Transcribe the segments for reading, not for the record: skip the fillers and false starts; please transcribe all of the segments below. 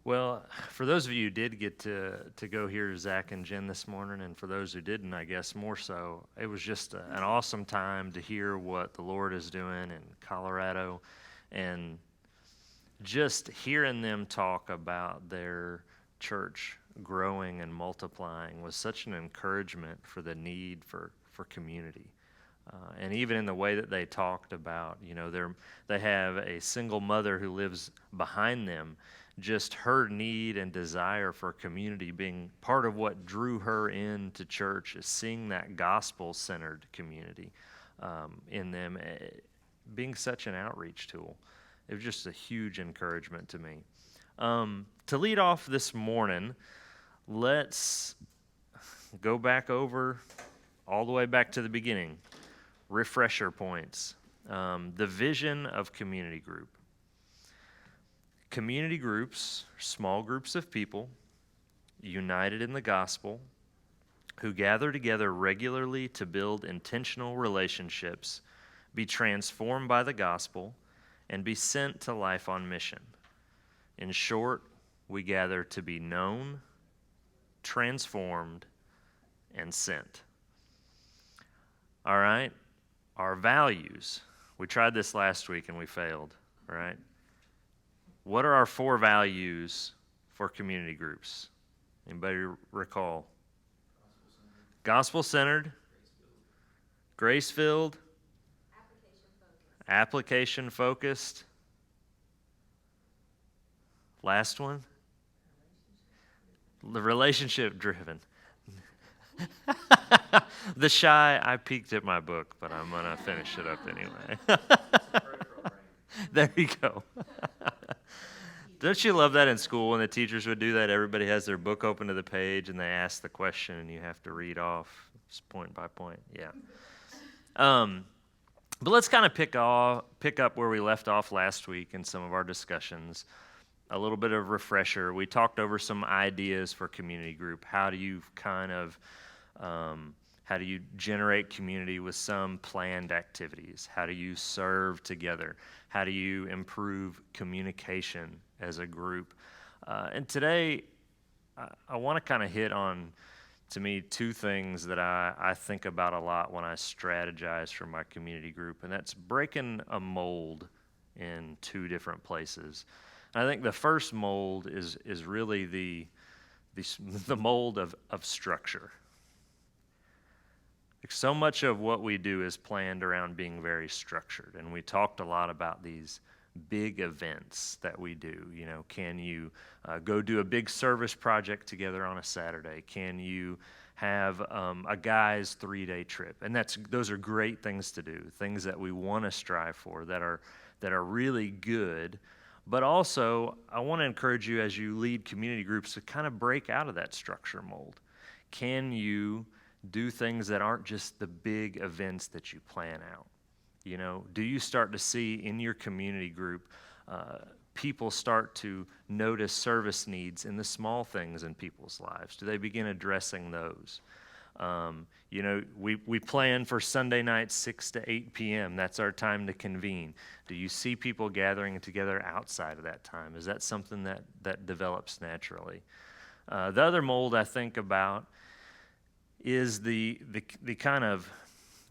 Well, for those of you who did get to go hear Zach and Jen this morning, and for those who didn't, I guess more so, it was just an awesome time to hear what the Lord is doing in Colorado, and just hearing them talk about their church growing and multiplying was such an encouragement for the need for community. And even in the way that they talked about, they have a single mother who lives behind them. Just her need and desire for community being part of what drew her into church is seeing that gospel-centered community in them, being such an outreach tool. It was just a huge encouragement to me. To lead off this morning, let's go back over all the way back to the beginning. Refresher points. The vision of community group. Community groups are small groups of people united in the gospel who gather together regularly to build intentional relationships, be transformed by the gospel, and be sent to life on mission. In short, we gather to be known, transformed, and sent. All right? Our values. We tried this last week and we failed, right? What are our 4 values for community groups? Anybody recall? Gospel-centered, grace-filled, application-focused. Last one? The relationship-driven. The shy, I peeked at my book, but I'm going to finish it up anyway. There you go. Don't you love that in school when the teachers would do that? Everybody has their book open to the page and they ask the question and you have to read off just point by point. Yeah. But let's kind of pick up where we left off last week in some of our discussions. A little bit of refresher. We talked over some ideas for community group. How do you generate community with some planned activities? How do you serve together? How do you improve communication as a group? And today, I want to kind of hit on, to me, 2 things that I think about a lot when I strategize for my community group, and that's breaking a mold in 2 different places. And I think the first mold is really the mold of structure. So much of what we do is planned around being very structured, and we talked a lot about these big events that we do. Can you go do a big service project together on a Saturday? Can you have a guy's 3-day trip? And those are great things to do, things that we want to strive for, that are really good. But also, I want to encourage you as you lead community groups to kind of break out of that structure mold. Can you do things that aren't just the big events that you plan out? Do you start to see in your community group people start to notice service needs in the small things in people's lives? Do they begin addressing those? We plan for Sunday night 6 to 8 p.m. That's our time to convene. Do you see people gathering together outside of that time? Is that something that develops naturally? The other mold I think about is the kind of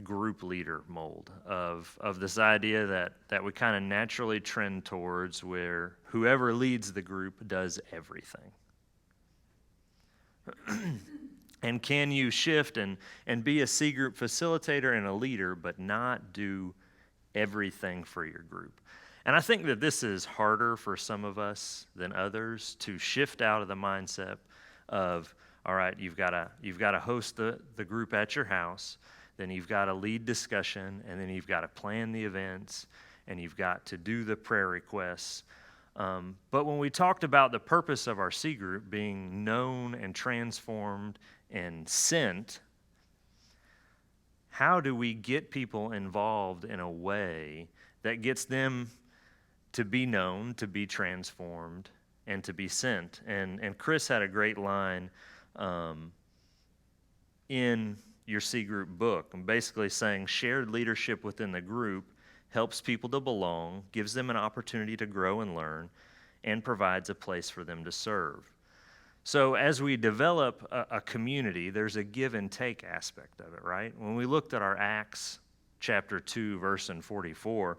group leader mold of this idea that we kind of naturally trend towards, where whoever leads the group does everything. And can you shift and be a C group facilitator and a leader, but not do everything for your group? And I think that this is harder for some of us than others, to shift out of the mindset of, all right, you've got to host the group at your house, then you've got to lead discussion, and then you've got to plan the events, and you've got to do the prayer requests. But when we talked about the purpose of our C group being known and transformed and sent, how do we get people involved in a way that gets them to be known, to be transformed, and to be sent? And Chris had a great line in your C group book, and basically saying shared leadership within the group helps people to belong, gives them an opportunity to grow and learn, and provides a place for them to serve. So as we develop a community, there's a give and take aspect of it, right? When we looked at our Acts chapter 2, verse 44,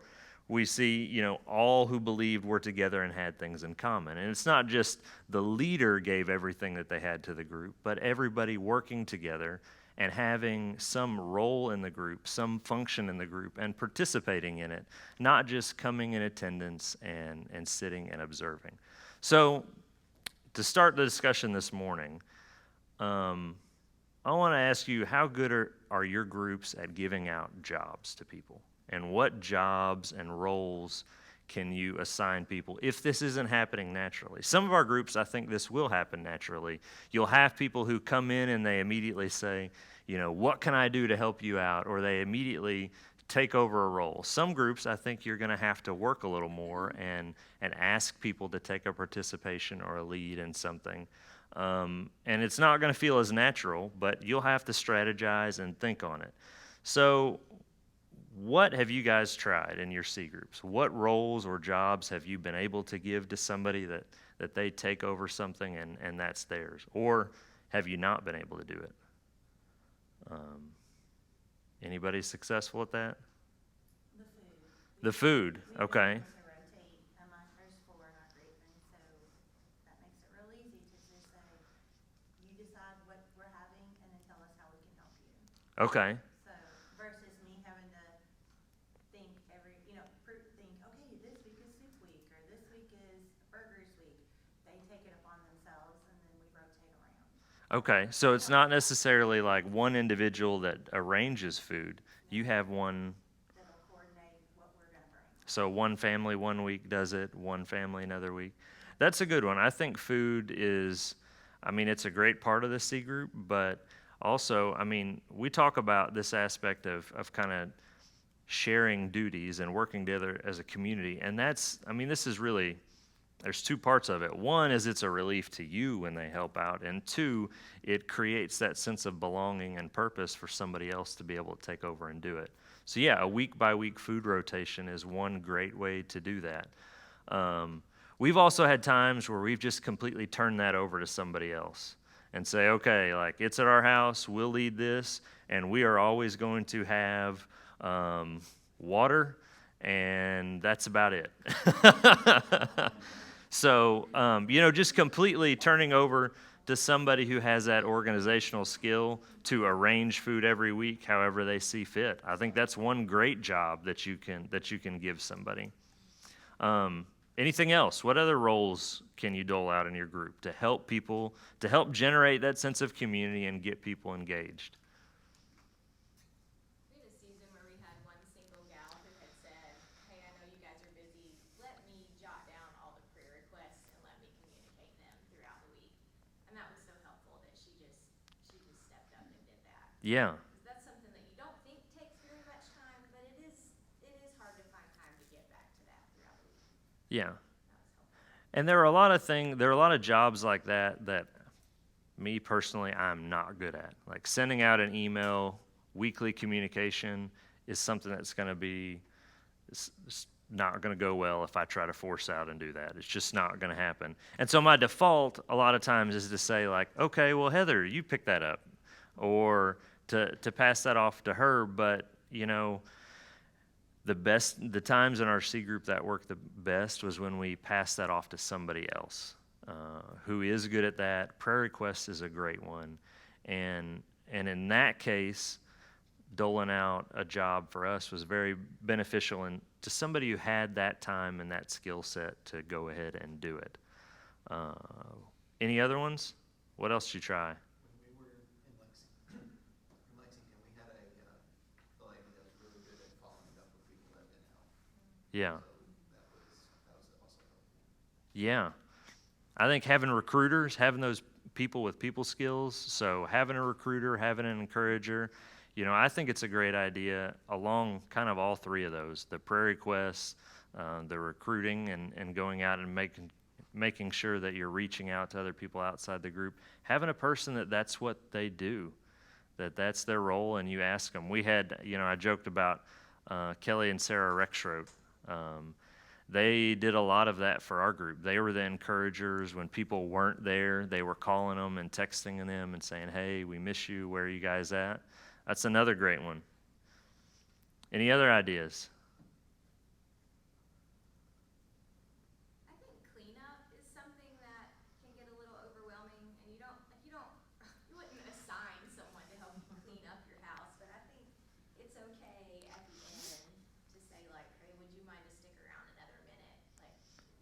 we see, all who believed were together and had things in common. And it's not just the leader gave everything that they had to the group, but everybody working together and having some role in the group, some function in the group, and participating in it, not just coming in attendance and sitting and observing. So to start the discussion this morning, I want to ask you, how good are your groups at giving out jobs to people? And what jobs and roles can you assign people if this isn't happening naturally? Some of our groups, I think this will happen naturally. You'll have people who come in and they immediately say, what can I do to help you out? Or they immediately take over a role. Some groups, I think you're going to have to work a little more and ask people to take a participation or a lead in something. And it's not going to feel as natural, but you'll have to strategize and think on it. So what have you guys tried in your C groups? What roles or jobs have you been able to give to somebody that they take over something and that's theirs? Or have you not been able to do it? Anybody successful at that? The food, okay. My first 4 are not grieving, so that makes it real easy to just say, you decide what we're having and then tell us how we can help you. Okay. So versus me having to think okay, this week is soup week or this week is burgers week. They take it upon themselves and then we rotate around. Okay, so it's not necessarily like one individual that arranges food. You have one. That'll coordinate what we're going to bring. So one family one week does it, one family another week. That's a good one. I think food is, it's a great part of the C group, but also, we talk about this aspect of kind of sharing duties and working together as a community. And that's, this is really, there's 2 parts of it. One is it's a relief to you when they help out. And 2, it creates that sense of belonging and purpose for somebody else to be able to take over and do it. So yeah, a week-by-week food rotation is one great way to do that. We've also had times where we've just completely turned that over to somebody else and say, okay, like it's at our house, we'll lead this, and we are always going to have water, and that's about it. So, just completely turning over to somebody who has that organizational skill to arrange food every week however they see fit. I think that's one great job that you can give somebody. Anything else? What other roles can you dole out in your group to help people, to help generate that sense of community and get people engaged? We had a season where we had one single gal who had said, hey, I know you guys are busy. Let me jot down all the prayer requests and let me communicate them throughout the week. And that was so helpful that she just stepped up and did that. Yeah. That's something that you don't think takes very much time, but it is hard to find time to get back to that throughout the week. Yeah. And there are a lot of jobs like that me personally, I'm not good at. Like sending out an email, weekly communication is something that's going to be, it's not going to go well if I try to force out and do that. It's just not going to happen. And so my default a lot of times is to say like, okay, well, Heather, you pick that up, or to pass that off to her. But, the times in our C group that worked the best was when we passed that off to somebody else who is good at that. Prayer request is a great one. And in that case, doling out a job for us was very beneficial and to somebody who had that time and that skill set to go ahead and do it. Any other ones? What else did you try? When we were in Lexington, we had a lady that was really good at following up with people that didn't help. Yeah. So that was also helpful. Yeah. I think having recruiters, having those people with people skills, so having a recruiter, having an encourager, I think it's a great idea along kind of all 3 of those, the prayer requests, the recruiting and going out and making sure that you're reaching out to other people outside the group, having a person that's what they do, that's their role, and you ask them. We had, I joked about Kelly and Sarah Rexroth. They did a lot of that for our group. They were the encouragers. When people weren't there, they were calling them and texting them and saying, hey, we miss you. Where are you guys at? That's another great one. Any other ideas? I think cleanup is something that can get a little overwhelming, and you wouldn't assign someone to help you clean up your house, but I think it's okay at the end to say, like, hey, would you mind to stick around another minute? Like,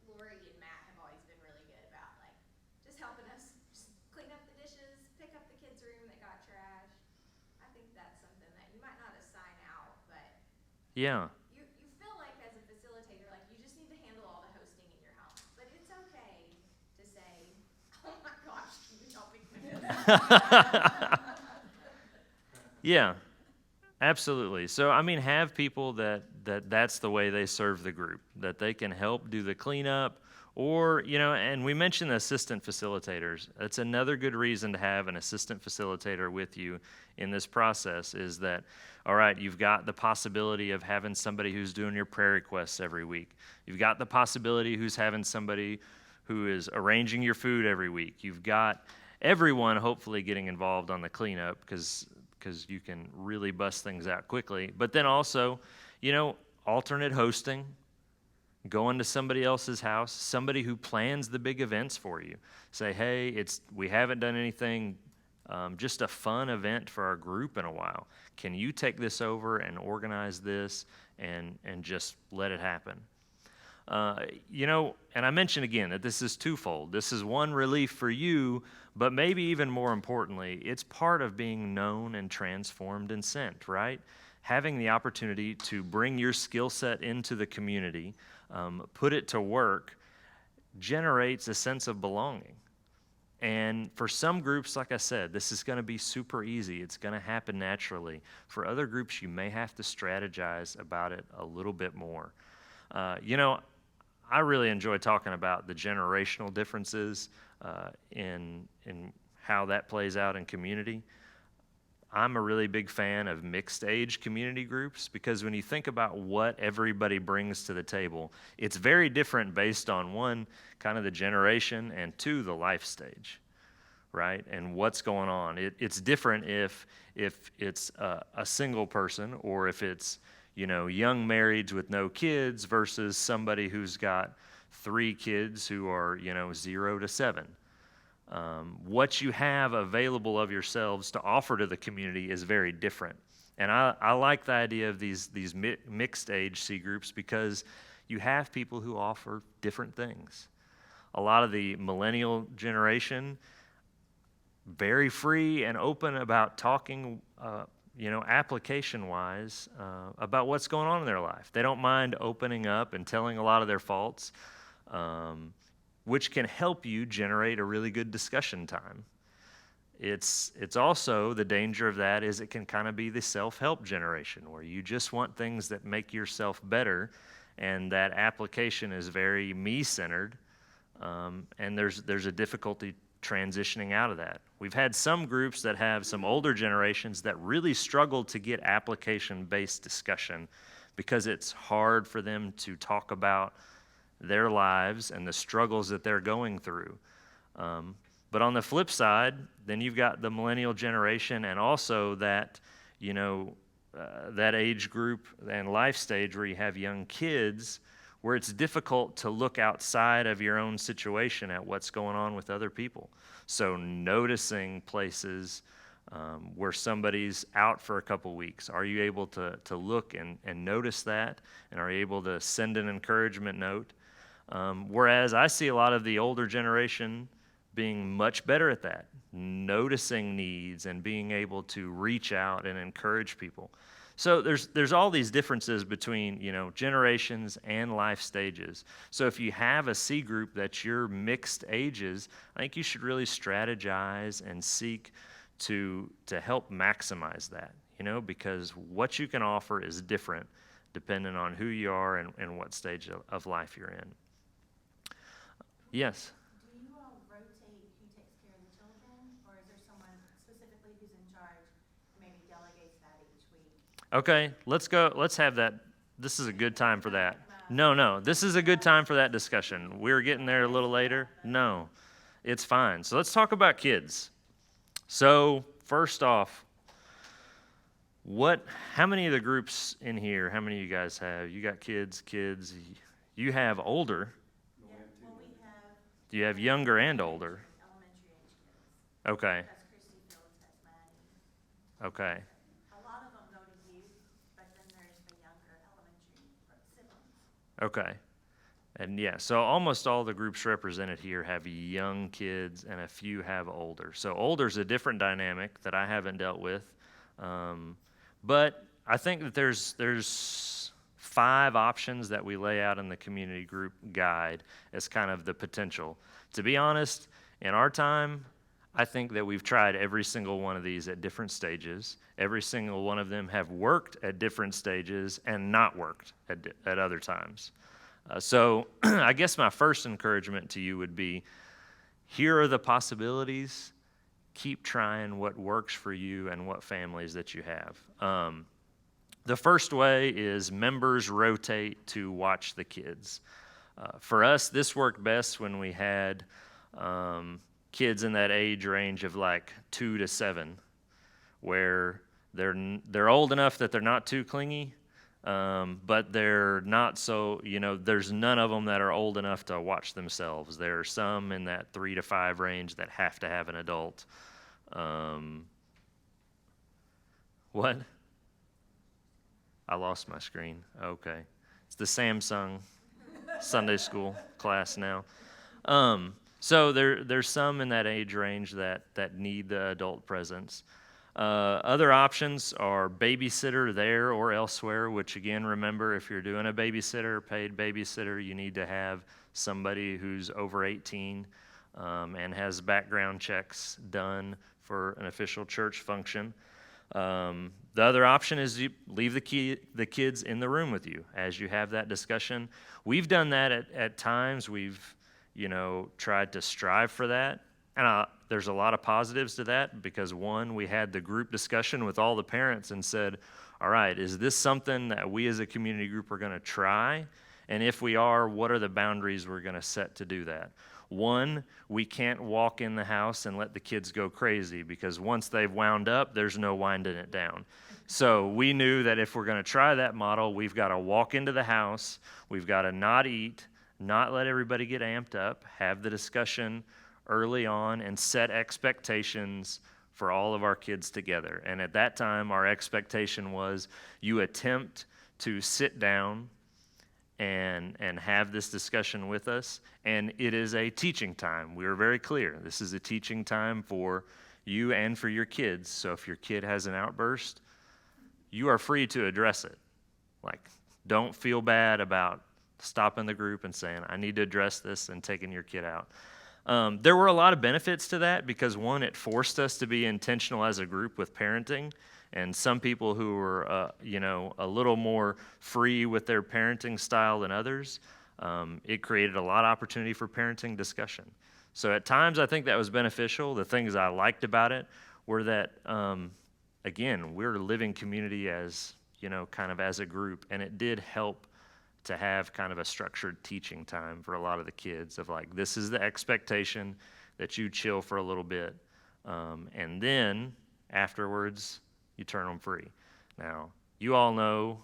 Lori and Matt have always been really good about, like, just helping us just clean up the dishes, pick up the kids' room that got trashed. I think that's something that you might not assign out, but Yeah. you feel like as a facilitator, like you just need to handle all the hosting in your house. But it's okay to say, oh my gosh, can you help me clean this? Yeah, absolutely. So, I mean, have people that's the way they serve the group, that they can help do the cleanup, or, and we mentioned the assistant facilitators. That's another good reason to have an assistant facilitator with you in this process is that, all right, you've got the possibility of having somebody who's doing your prayer requests every week. You've got the possibility who's having somebody who is arranging your food every week. You've got everyone hopefully getting involved on the cleanup because you can really bust things out quickly. But then also, alternate hosting, going to somebody else's house, somebody who plans the big events for you. Say, hey, we haven't done anything, just a fun event for our group in a while. Can you take this over and organize this and just let it happen? And I mentioned again that this is twofold. This is one, relief for you, but maybe even more importantly, it's part of being known and transformed and sent, right? Having the opportunity to bring your skill set into the community, put it to work, generates a sense of belonging. And for some groups, like I said, this is going to be super easy. It's going to happen naturally. For other groups, you may have to strategize about it a little bit more. I really enjoy talking about the generational differences in how that plays out in community. I'm a really big fan of mixed age community groups because when you think about what everybody brings to the table, it's very different based on one, kind of the generation, and two, the life stage, right? And what's going on. It's different if it's a single person or if it's young marrieds with no kids versus somebody who's got 3 kids who are 0 to 7. What you have available of yourselves to offer to the community is very different. And I like the idea of these mixed age C groups because you have people who offer different things. A lot of the millennial generation, very free and open about talking, application-wise, about what's going on in their life. They don't mind opening up and telling a lot of their faults, which can help you generate a really good discussion time. It's also, the danger of that is it can kind of be the self-help generation where you just want things that make yourself better, and that application is very me-centered, and there's a difficulty transitioning out of that. We've had some groups that have some older generations that really struggle to get application-based discussion because it's hard for them to talk about their lives and the struggles that they're going through. But on the flip side, then you've got the millennial generation and also that, that age group and life stage where you have young kids where it's difficult to look outside of your own situation at what's going on with other people. So noticing places where somebody's out for a couple weeks, are you able to look and notice that? And are you able to send an encouragement note? Whereas I see a lot of the older generation being much better at that, noticing needs and being able to reach out and encourage people. So there's all these differences between, generations and life stages. So if you have a C group that's your mixed ages, I think you should really strategize and seek to help maximize that, because what you can offer is different depending on who you are and what stage of life you're in. Yes? Do you all rotate who takes care of the children, or is there someone specifically who's in charge who maybe delegates that each week? Okay, let's go. Let's have that. This is a good time for that. No. This is a good time for that discussion. We're getting there a little later. No, it's fine. So let's talk about kids. So first off, how many of the groups in here, how many of you guys have? You got kids, you have older. Yeah, well, we have Do you have younger and older? elementary age kids. Okay, That's Christy Fields, that's Maddie. okay, A lot of them go to youth, but then there's the younger elementary siblings. okay. And yeah, so almost all the groups represented here have young kids and a few have older. So older's a different dynamic that I haven't dealt with. But I think that there's 5 options that we lay out in the community group guide as kind of the potential. To be honest, in our time, I think that we've tried every single one of these at different stages. Every single one of them have worked at different stages and not worked at other times. So I guess my first encouragement to you would be, here are the possibilities. Keep trying what works for you and what families that you have. The first way is members rotate to watch the kids. For us, this worked best when we had kids in that age range of like 2 to 7, where they're old enough that they're not too clingy, but they're not so, there's none of them that are old enough to watch themselves. There are some in that 3 to 5 range that have to have an adult. What? I lost my screen. Okay. It's the Samsung Sunday school class now. So there's some in that age range that need the adult presence. Other options are babysitter there or elsewhere, which again, remember, if you're doing a babysitter, paid babysitter, you need to have somebody who's over 18 and has background checks done for an official church function. The other option is you leave the kids in the room with you as you have that discussion. We've done that at times. We've tried to strive for that. And there's a lot of positives to that because, one, we had the group discussion with all the parents and said, all right, is this something that we as a community group are going to try? And if we are, what are the boundaries we're going to set to do that? One, we can't walk in the house and let the kids go crazy because once they've wound up, there's no winding it down. So we knew that if we're going to try that model, we've got to walk into the house, we've got to not eat, not let everybody get amped up, have the discussion early on, and set expectations for all of our kids together. And at that time, our expectation was you attempt to sit down and have this discussion with us, and it is a teaching time. We were very clear. This is a teaching time for you and for your kids. So if your kid has an outburst, you are free to address it. Like, don't feel bad about stopping the group and saying, I need to address this, and taking your kid out. There were a lot of benefits to that because, one, it forced us to be intentional as a group with parenting. And some people who were, a little more free with their parenting style than others, it created a lot of opportunity for parenting discussion. So at times, I think that was beneficial. The things I liked about it were that, again, we're a living community as, kind of as a group, and it did help to have kind of a structured teaching time for a lot of the kids of like, this is the expectation that you chill for a little bit, and then afterwards, you turn them free. Now, you all know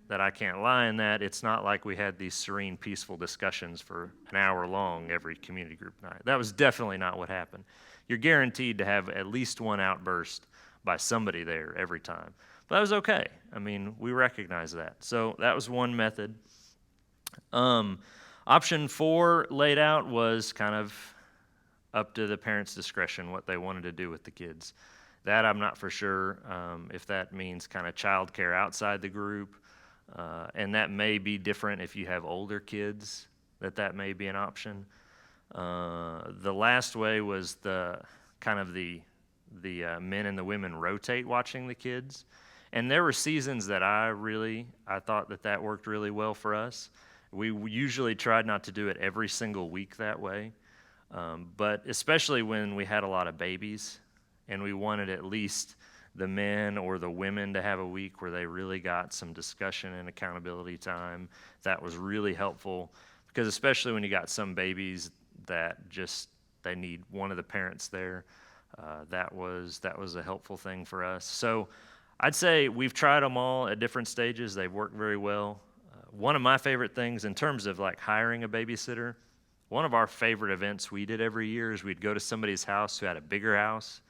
that I can't lie in that. It's not like we had these serene, peaceful discussions for an hour long every community group night. That was definitely not what happened. You're guaranteed to have at least one outburst by somebody there every time. But that was okay. I mean, we recognize that. So that was one method. Option 4 laid out was kind of up to the parents' discretion what they wanted to do with the kids. That I'm not for sure if that means kind of childcare outside the group, and that may be different if you have older kids, that may be an option. The last way was the men and the women rotate watching the kids. And there were seasons that I thought that worked really well for us. We usually tried not to do it every single week that way, but especially when we had a lot of babies and we wanted at least the men or the women to have a week where they really got some discussion and accountability time. That was really helpful, because especially when you got some babies that just, they need one of the parents there, that was a helpful thing for us. So I'd say we've tried them all at different stages. They've worked very well. One of my favorite things in terms of like hiring a babysitter, one of our favorite events we did every year is we'd go to somebody's house who had a bigger house,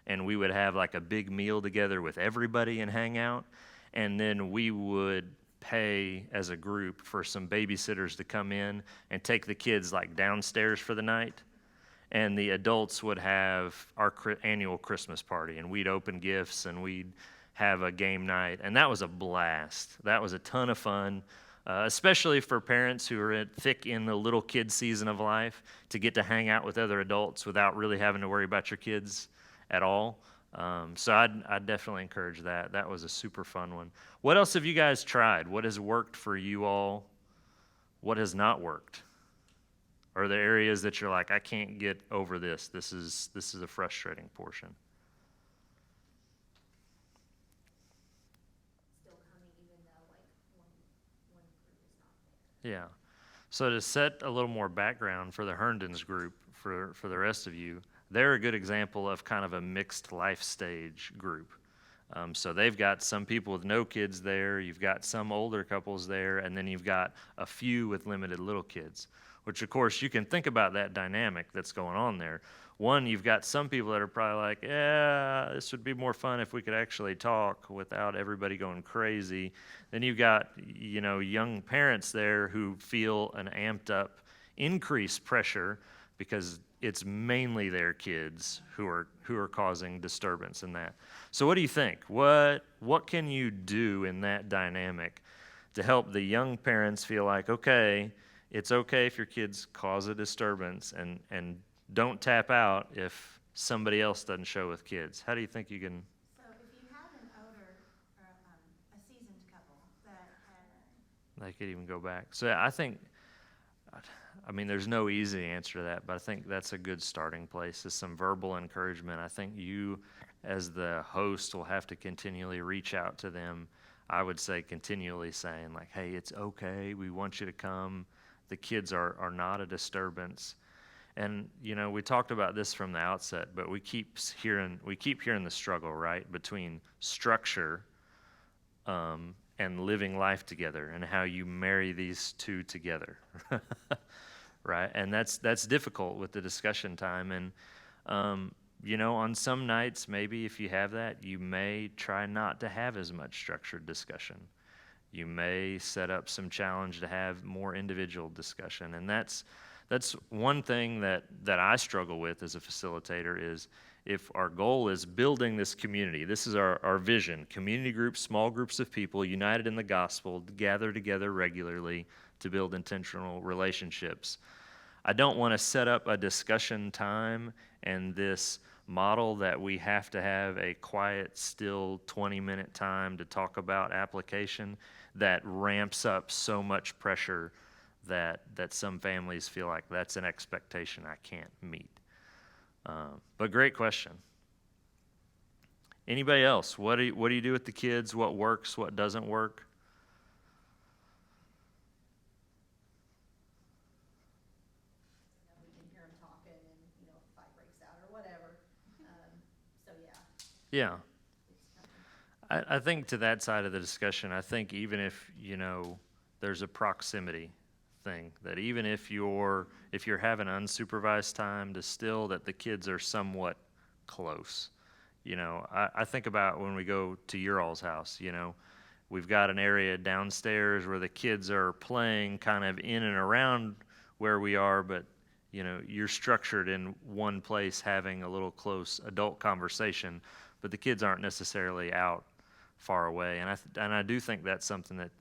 and we would have like a big meal together with everybody and hang out. And then we would pay as a group for some babysitters to come in and take the kids like downstairs for the night. And the adults would have our annual Christmas party, and we'd open gifts and we'd have a game night. And that was a blast. That was a ton of fun. Especially for parents who are thick in the little kid season of life, to get to hang out with other adults without really having to worry about your kids at all. So I'd definitely encourage that. That was a super fun one. What else have you guys tried? What has worked for you all? What has not worked? Are there areas that you're like, I can't get over this? This is a frustrating portion. Still coming even though like one group is not there. Yeah. So to set a little more background for the Herndon's group, for the rest of you, they're a good example of kind of a mixed life stage group. So they've got some people with no kids there, you've got some older couples there, and then you've got a few with limited little kids, which of course you can think about that dynamic that's going on there. One, you've got some people that are probably like, yeah, this would be more fun if we could actually talk without everybody going crazy. Then you've got, young parents there who feel an amped up, increased pressure because it's mainly their kids who are causing disturbance in that. So what do you think? What can you do in that dynamic to help the young parents feel like, okay, it's okay if your kids cause a disturbance, and don't tap out if somebody else doesn't show with kids? How do you think you can? So if you have an older, or a seasoned couple that had, They could even go back. So I mean, there's no easy answer to that, but I think that's a good starting place, is some verbal encouragement. I think you, as the host, will have to continually reach out to them. I would say continually saying like, hey, it's okay. We want you to come. The kids are not a disturbance. And, we talked about this from the outset, but we keep hearing the struggle, right, between structure and living life together, and how you marry these two together, right? And that's difficult with the discussion time. And, on some nights, maybe if you have that, you may try not to have as much structured discussion. You may set up some challenge to have more individual discussion. And that's one thing that I struggle with as a facilitator, is if our goal is building this community, this is our vision, community groups, small groups of people united in the gospel, gather together regularly to build intentional relationships. I don't want to set up a discussion time and this model that we have to have a quiet, still 20-minute time to talk about application that ramps up so much pressure that some families feel like that's an expectation I can't meet. But great question. Anybody else? What do you do with the kids? What works? What doesn't work? We can hear them talking, and a fight breaks out or whatever. So yeah. Yeah. I think to that side of the discussion, I think even if, there's a proximity thing, that even if you're having unsupervised time, to still that the kids are somewhat close. I think about when we go to your all's house, we've got an area downstairs where the kids are playing kind of in and around where we are, but you're structured in one place having a little close adult conversation, but the kids aren't necessarily out far away. And I do think that's something that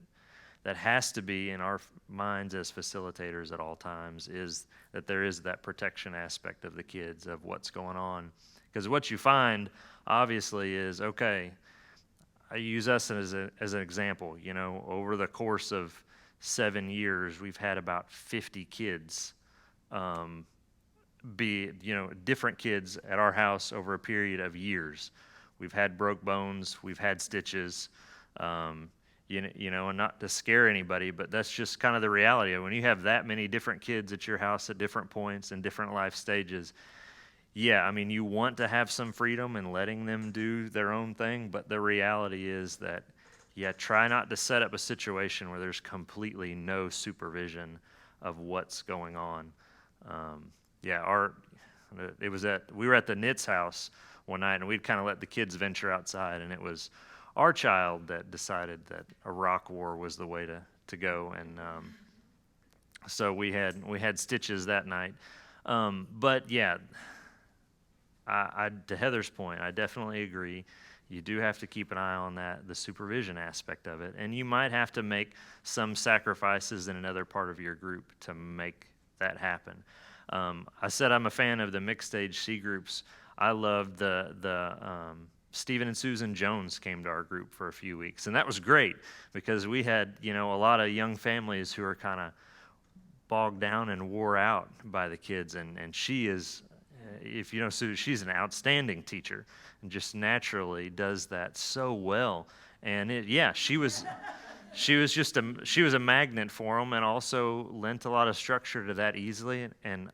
has to be in our minds as facilitators at all times, is that there is that protection aspect of the kids, of what's going on. Because what you find, obviously, is, okay, I use us as an example. Over the course of 7 years, we've had about 50 kids, different kids at our house over a period of years. We've had broke bones. We've had stitches. And not to scare anybody, but that's just kind of the reality. When you have that many different kids at your house at different points and different life stages, yeah, I mean, you want to have some freedom and letting them do their own thing, but the reality is that, yeah, try not to set up a situation where there's completely no supervision of what's going on. We were at the Knits house one night, and we'd kind of let the kids venture outside, and it was our child that decided that a rock war was the way to go, and so we had stitches that night. But yeah, to Heather's point, I definitely agree. You do have to keep an eye on the supervision aspect of it, and you might have to make some sacrifices in another part of your group to make that happen. I said I'm a fan of the mixed age C groups. I loved the Stephen and Susan Jones came to our group for a few weeks, and that was great because we had a lot of young families who are kind of bogged down and wore out by the kids, and she is, if you know Sue, she's an outstanding teacher and just naturally does that so well. And she was a magnet for them, and also lent a lot of structure to that easily. And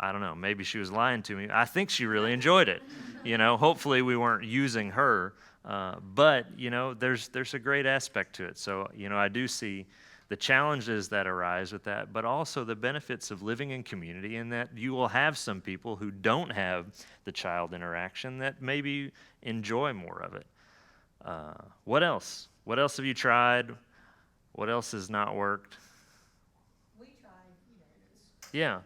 I don't know, maybe she was lying to me. I think she really enjoyed it. Hopefully we weren't using her, but there's a great aspect to it. So I do see the challenges that arise with that, but also the benefits of living in community, and that you will have some people who don't have the child interaction that maybe enjoy more of it. What else? What else have you tried? What else has not worked? We tried, Yeah.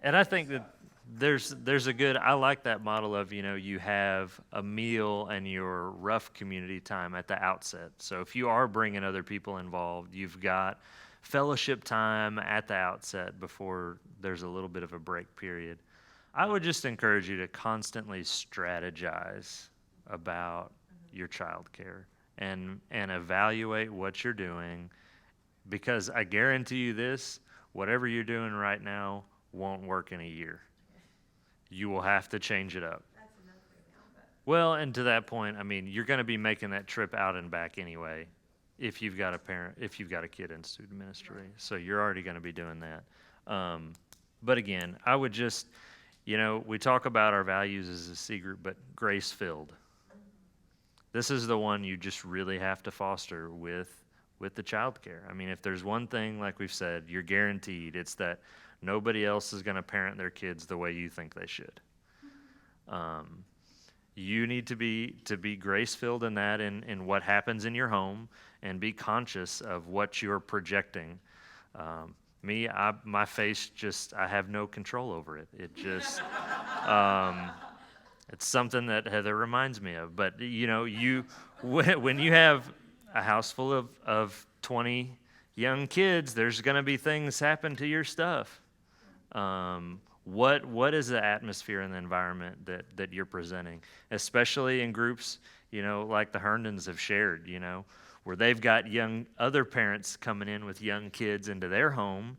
And I think that there's a good, I like that model of, you have a meal and your rough community time at the outset. So if you are bringing other people involved, you've got fellowship time at the outset before there's a little bit of a break period. I would just encourage you to constantly strategize about your child care and evaluate what you're doing, because I guarantee you this, whatever you're doing right now won't work in a year. You will have to change it up. that's another thing now, but. Well, and to that point, I mean, you're going to be making that trip out and back anyway if you've got a kid in student ministry. Right. So you're already going to be doing that. But again, I would just, we talk about our values as a C group, but grace-filled. This is the one you just really have to foster with the child care. I mean, if there's one thing, like we've said, you're guaranteed, it's that nobody else is going to parent their kids the way you think they should. You need to be grace-filled in that, in what happens in your home, and be conscious of what you're projecting. My face I have no control over it. It just, it's something that Heather reminds me of. But, when you have a house full of 20 young kids, there's going to be things happen to your stuff. What is the atmosphere and the environment that you're presenting, especially in groups, like the Herndons have shared, where they've got young other parents coming in with young kids into their home,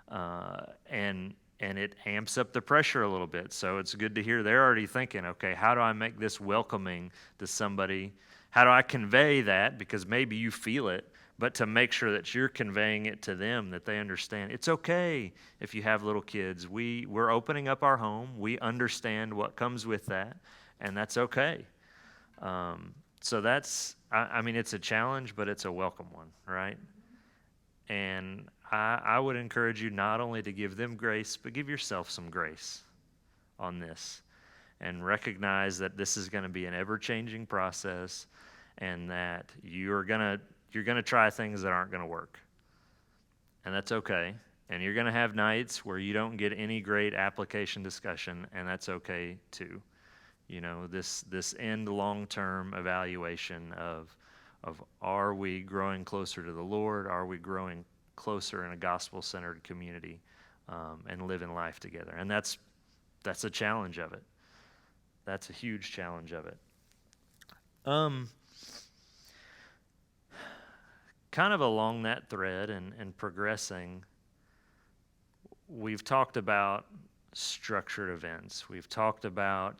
and it amps up the pressure a little bit. So it's good to hear they're already thinking, okay, how do I make this welcoming to somebody? How do I convey that? Because maybe you feel it, but to make sure that you're conveying it to them, that they understand it's okay if you have little kids. We're opening up our home. We understand what comes with that, and that's okay. So that's, I mean, it's a challenge, but it's a welcome one, right? And I would encourage you not only to give them grace, but give yourself some grace on this, and recognize that this is going to be an ever-changing process, and that you're gonna try things that aren't going to work. And that's okay. And you're going to have nights where you don't get any great application discussion, and that's okay too. This end long-term evaluation of are we growing closer to the Lord? Are we growing closer in a gospel-centered community, and living life together? And that's a challenge of it. That's a huge challenge of it. Kind of along that thread and progressing, we've talked about structured events. We've talked about,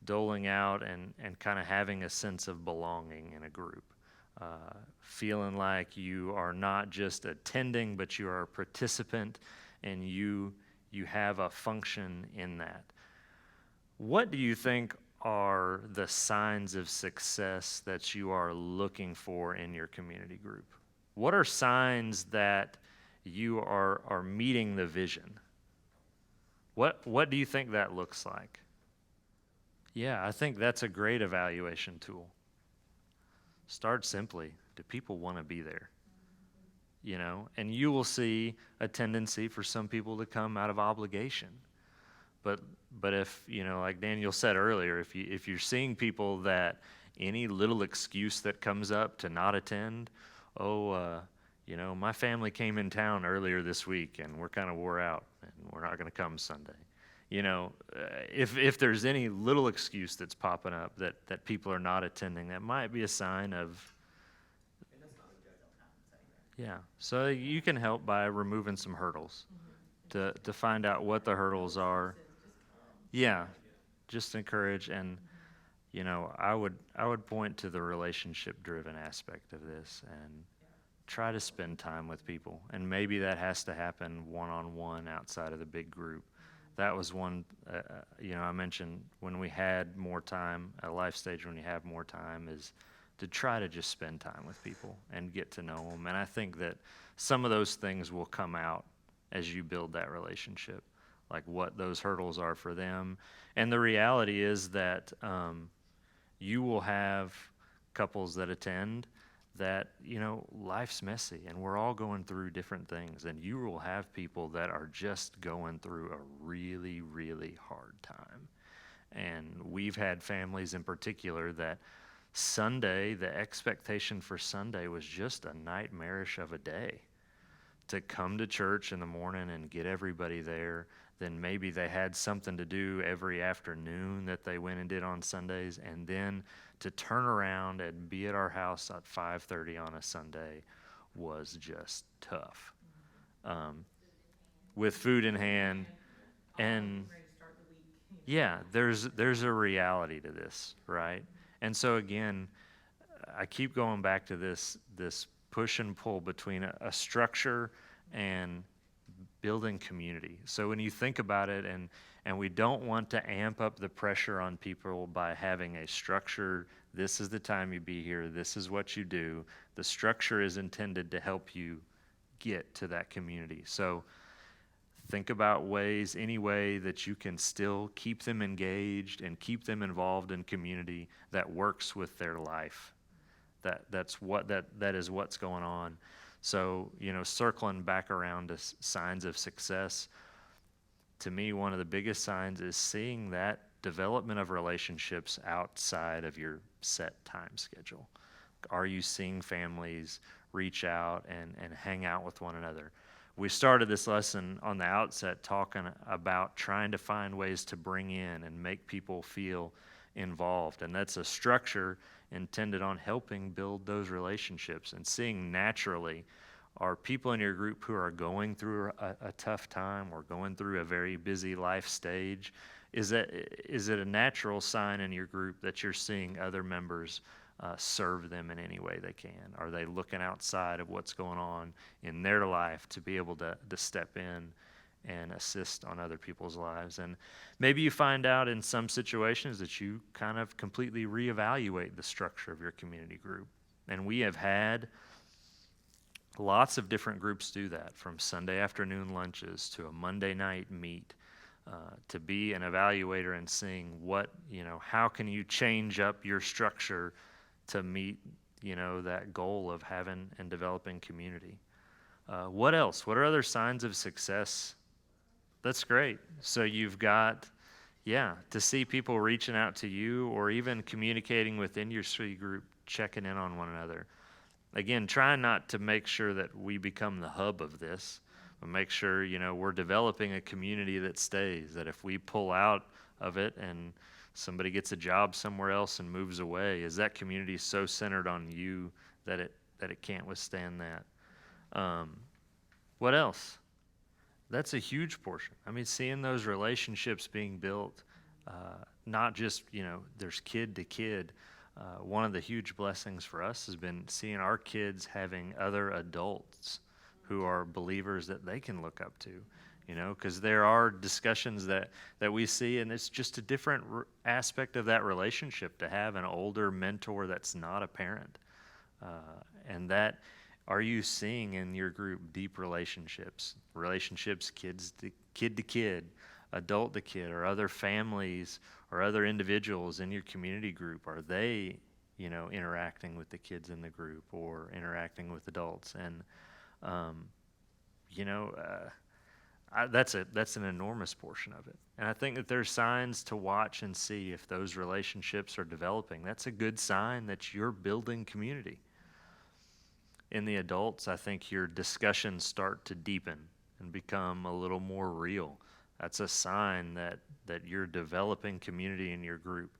doling out and kind of having a sense of belonging in a group. Feeling like you are not just attending, but you are a participant and you have a function in that. What do you think are the signs of success that you are looking for in your community group? What are signs that you are meeting the vision? What do you think that looks like? Yeah, I think that's a great evaluation tool. Start simply. Do people want to be there? You know, and you will see a tendency for some people to come out of obligation. But if, you know, like Daniel said earlier, if you're seeing people that any little excuse that comes up to not attend, you know, my family came in town earlier this week and we're kind of wore out and we're not going to come Sunday. You know, if there's any little excuse that's popping up that people are not attending, that might be a sign of. And that's not a judgment. Yeah, so you can help by removing some hurdles to find out what the hurdles are. Yeah, just encourage, and you know, I would point to the relationship-driven aspect of this and try to spend time with people, and maybe that has to happen one-on-one outside of the big group. That was one, you know, I mentioned when we had more time, at life stage when you have more time, is to try to just spend time with people and get to know them. And I think that some of those things will come out as you build that relationship, like what those hurdles are for them. And the reality is that you will have couples that attend that, you know, life's messy and we're all going through different things, and you will have people that are just going through a really, really hard time. And we've had families in particular that Sunday, the expectation for Sunday was just a nightmarish of a day. To come to church in the morning and get everybody there, then maybe they had something to do every afternoon that they went and did on Sundays, and then to turn around and be at our house at 5:30 on a Sunday was just tough. With food in hand, and yeah, there's a reality to this, right? And so again, I keep going back to this push and pull between a structure and building community. So when you think about it, and we don't want to amp up the pressure on people by having a structure. This is the time you be here. This is what you do. The structure is intended to help you get to that community. So think about ways, any way that you can still keep them engaged and keep them involved in community that works with their life. That is what's going on. So, you know, circling back around to signs of success, to me, one of the biggest signs is seeing that development of relationships outside of your set time schedule. Are you seeing families reach out and hang out with one another? We started this lesson on the outset talking about trying to find ways to bring in and make people feel involved. And that's a structure intended on helping build those relationships and seeing naturally, are people in your group who are going through a tough time or going through a very busy life stage, is it a natural sign in your group that you're seeing other members serve them in any way they can? Are they looking outside of what's going on in their life to be able to step in and assist on other people's lives? And maybe you find out in some situations that you kind of completely reevaluate the structure of your community group. And we have had lots of different groups do that, from Sunday afternoon lunches to a Monday night meet, to be an evaluator and seeing how can you change up your structure to meet, that goal of having and developing community. What else? What are other signs of success? That's great. So you've got, to see people reaching out to you or even communicating within your city group, checking in on one another. Again, trying not to make sure that we become the hub of this, but make sure, we're developing a community that stays, that if we pull out of it and somebody gets a job somewhere else and moves away, is that community so centered on you that it can't withstand that? What else? That's a huge portion. I mean, seeing those relationships being built not just, there's kid to kid. One of the huge blessings for us has been seeing our kids having other adults who are believers that they can look up to, because there are discussions that we see, and it's just a different aspect of that relationship to have an older mentor that's not a parent. And that, are you seeing in your group deep relationships, kid to kid, adult to kid, or other families or other individuals in your community group? Are they, interacting with the kids in the group or interacting with adults? And, that's an enormous portion of it. And I think that there's signs to watch and see if those relationships are developing. That's a good sign that you're building community. In the adults, I think your discussions start to deepen and become a little more real. That's a sign that you're developing community in your group.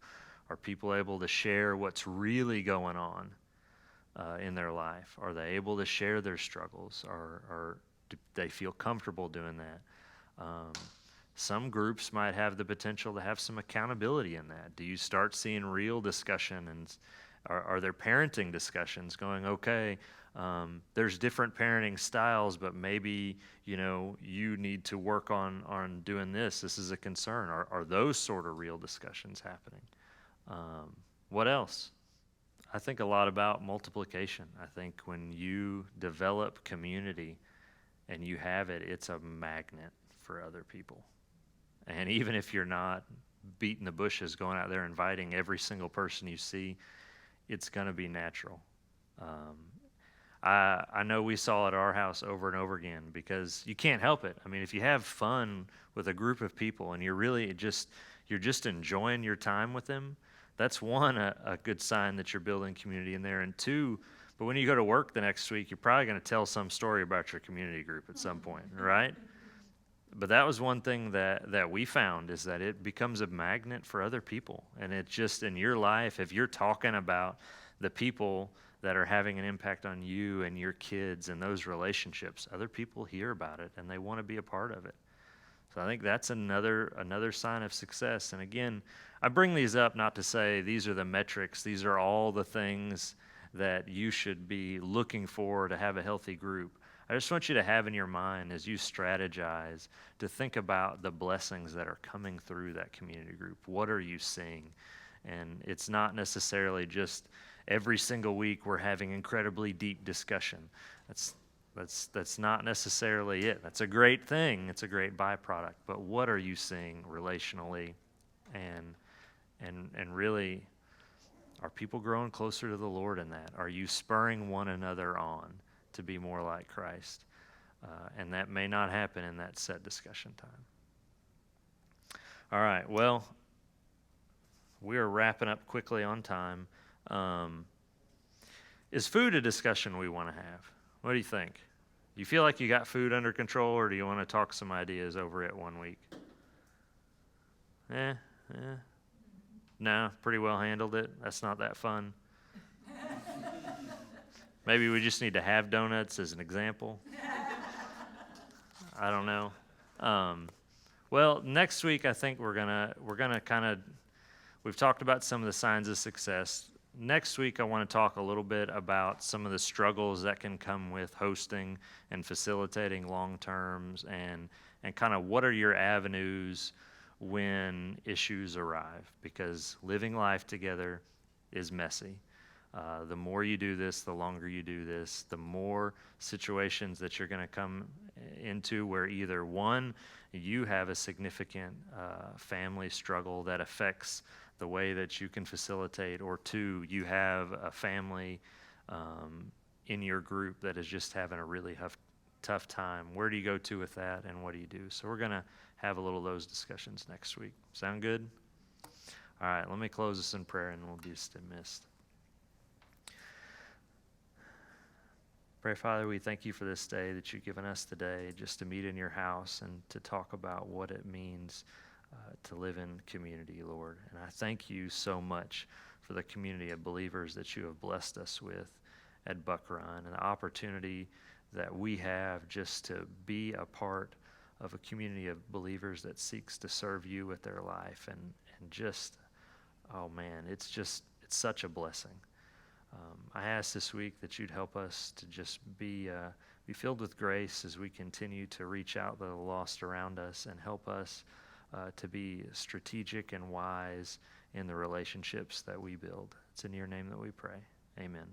Are people able to share what's really going on in their life? Are they able to share their struggles? Or do they feel comfortable doing that? Some groups might have the potential to have some accountability in that. Do you start seeing real discussion, and are there parenting discussions going, okay, there's different parenting styles, but maybe, you need to work on doing this. This is a concern. Are those sort of real discussions happening? What else? I think a lot about multiplication. I think when you develop community and you have it, it's a magnet for other people. And even if you're not beating the bushes, going out there inviting every single person you see, it's going to be natural. I know we saw at our house over and over again, because you can't help it. I mean, if you have fun with a group of people and you're just enjoying your time with them, that's one, a good sign that you're building community in there. And two, but when you go to work the next week, you're probably going to tell some story about your community group at some point, right? But that was one thing that we found, is that it becomes a magnet for other people. And it just, in your life, if you're talking about the people that are having an impact on you and your kids and those relationships, other people hear about it and they want to be a part of it. So I think that's another sign of success. And again, I bring these up not to say these are the metrics, these are all the things that you should be looking for to have a healthy group. I just want you to have in your mind, as you strategize, to think about the blessings that are coming through that community group. What are you seeing? And it's not necessarily just every single week we're having incredibly deep discussion. That's not necessarily it. That's a great thing. It's a great byproduct. But what are you seeing relationally? And really, are people growing closer to the Lord in that? Are you spurring one another on to be more like Christ? And that may not happen in that set discussion time. All right, well, we are wrapping up quickly on time. Is food a discussion we want to have? What do you think? Do you feel like you got food under control, or do you want to talk some ideas over it one week? No, pretty well handled it. That's not that fun. Maybe we just need to have donuts as an example. I don't know. Well, next week I think we're gonna kind of, we've talked about some of the signs of success. Next week I want to talk a little bit about some of the struggles that can come with hosting and facilitating long terms, and kind of what are your avenues when issues arrive, because living life together is messy. The more you do this, the longer you do this, the more situations that you're going to come into where either one, you have a significant family struggle that affects the way that you can facilitate, or two, you have a family in your group that is just having a really tough time. Where do you go to with that, and what do you do? So we're going to have a little of those discussions next week. Sound good? All right, let me close this in prayer and we'll be dismissed. Pray, Father, we thank you for this day that you've given us today, just to meet in your house and to talk about what it means to live in community, Lord. And I thank you so much for the community of believers that you have blessed us with at Buck Run, and the opportunity that we have just to be a part of a community of believers that seeks to serve you with their life. And just, oh man, it's such a blessing. I ask this week that you'd help us to just be filled with grace as we continue to reach out to the lost around us, and help us to be strategic and wise in the relationships that we build. It's in your name that we pray. Amen.